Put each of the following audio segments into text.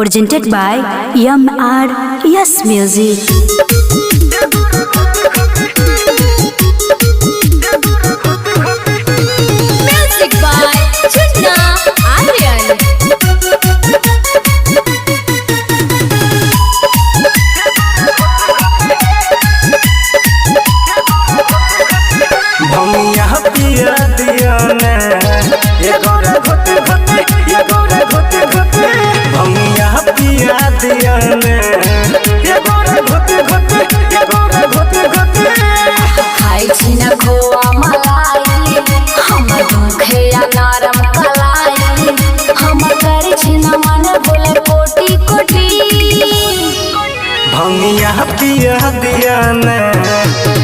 presented by Yes Music. Music by Chutna Aryan. भमिया पिया दिया ने ये गोरा घोटे घोटे ये गोरा घोटे घोटे भमिया पिया दिया ने ये गोरा घोटे घोटे ये गोरा घोटे घोटे खाई छी न खोआ मलाई हम दुखे या नरम कलाई हम करे छी न मन बोले कोटी कोटी भमिया पिया दिया ने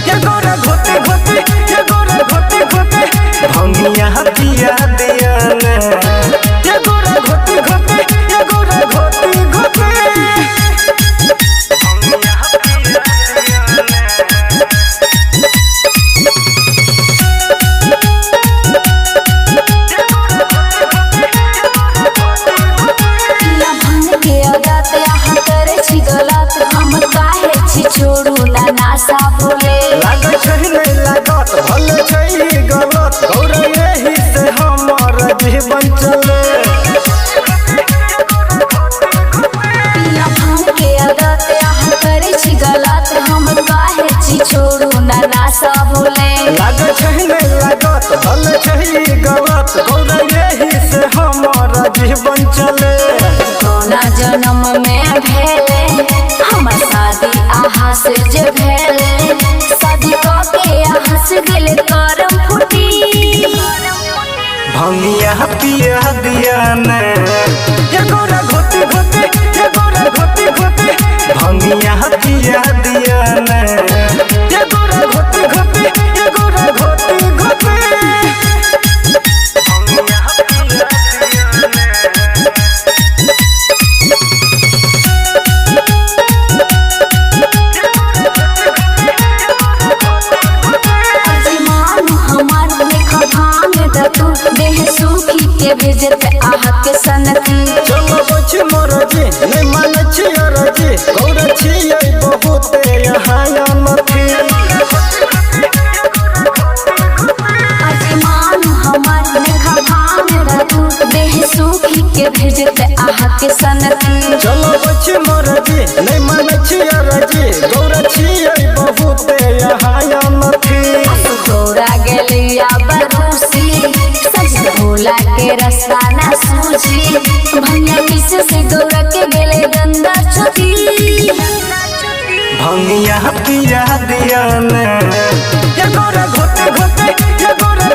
ये गोरा घोटे घोटे ये गोरा घोटे घोटे भमिया पिया दिया ने ये गोरा घोटे घोटे ये गोरा घोटे घोटे छोड़ू ना नासा भूले लागै छै नहीं लागत भले छै गलत और यही से हमर जीवन चले पिया भांग के आदत यहाँ करे छी गलत हम काहे छी छोड़ू ना नासा भूले लागै छै नहीं लागत भले छै गलत और यही से हमर जीवन चले कोना जन्म में भेले हमर शादी आहा से जे भेले शादी के आहा से गेले करम फूटी भंगिया पिया दिया ने ये गोरा घोटे घोटे ये गोरा घोटे घोटे भंगिया पिया दिया ने ये गोरा घोटे घोटे ये गोरा घोटे घोटे देह सूखी के भेजत आहा के सनती चलो बच मोर जी नहीं माने छी और जी गौर छी बहुत यहाँ अनथी अजमान हमार लेखा भांग रतू देह सूखी के भेजत आहा के सनती चलो बच मोर जी नहीं माने छी और जी गौर छी बहुत यहाँ अनथी गौरा गेलिया बरूसी भोला के रास्ता ना सूझी भंगिया किसे से गौरा के गेले गंदा छुटी भंगिया पिया दिया ने ये गोरा घोटे घोटे ये गोरा